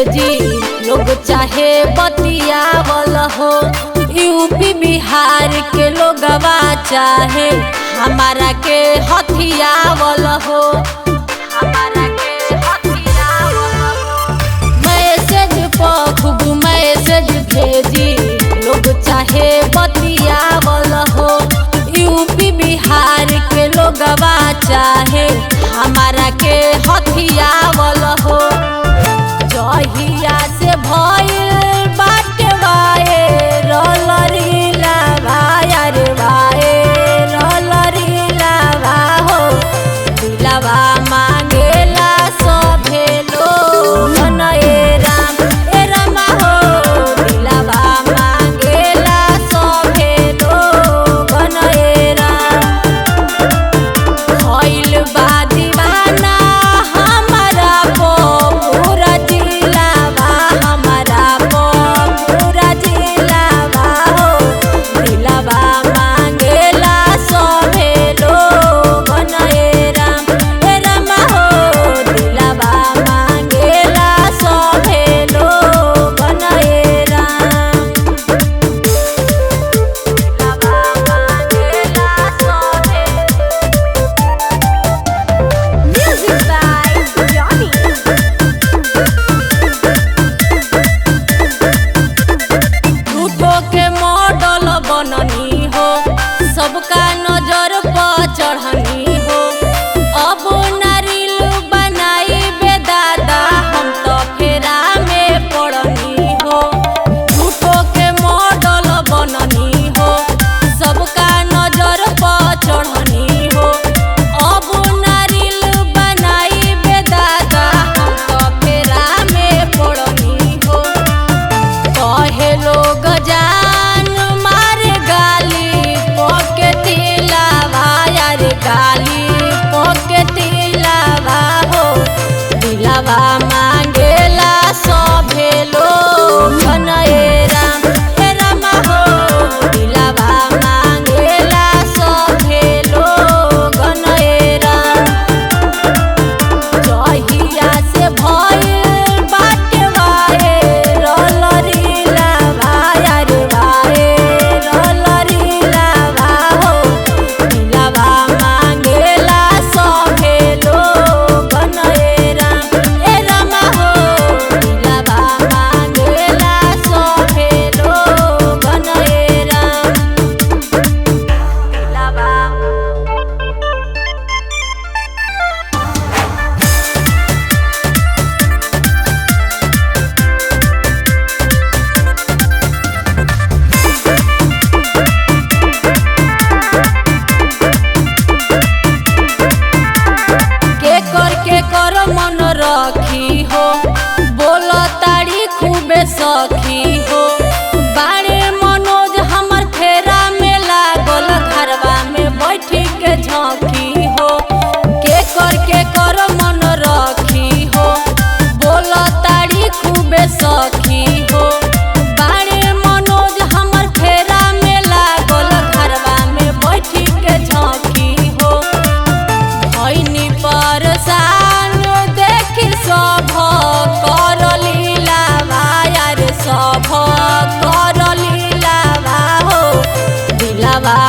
भेजी लोग चाहे बतियावल हो। यूपी बिहार के लोगवा चाहे हमारा के हथियावल हो। मैसेज पर खूब मैसेज भेजी लोग चाहे बतियावल हो। यूपी बिहार के लोगवा चाहे हमारा के हथियावल हो। जहिया से भइल बाटे viral Reela wire viral Reela हो। दिलवा मांगेला सभे लोग ए राम हो। दिलवा मांगेला सभे लोग ए राम। भइल बा दीवाना हमारा पूरा जिलावा हमारा पूरा जिलावा हो। दिलवा मांगेला सभे लोग ए राम हो। दिलवा मांगेला सभे लोग ए राम। दिलवा मांगेला सभे। Music by Johnny। झूठो के मॉडल बननी हो सबका नजर पर चढ़नी हो। अब नारिल बनाई बेदादा हम तो फेरा में पड़नी हो। झूठो के मॉडल बननी हो सबका नजर पर चढ़नी हो। अब नारिल बनाई बेदादा हम तो फेरा में पड़नी हो। कहे लोग जान मारे गाली पॉकेटिलावा यार गाली पॉकेटिलावा हो। दिलवा मांगेला सभे लोग ए राम हो। दिलवा मांगेला सभे लोग ए राम। जहिया से भइल बाटे viral Reela wire viral Reela हो। दिलवा मांगेला सभे लोग ए राम हो। दिलवा मांगेला सभे लोग ए राम। दिलवा के कर मन रखी हो बोल ताड़ी खूबे सखी हो। बाड़े मनोज हमर फेरा में लागल घरवा में बैठी के झांकी हो। के कर मन रखी हो बोल ताड़ी खूबे सखी हो। बाड़े मनोज हमर फेरा में लागल घरवा में बैठी के झांकी हो। भइनी परसान देखी सभ कर लीलावा यार सभ कर लीलावा हो। दिलवा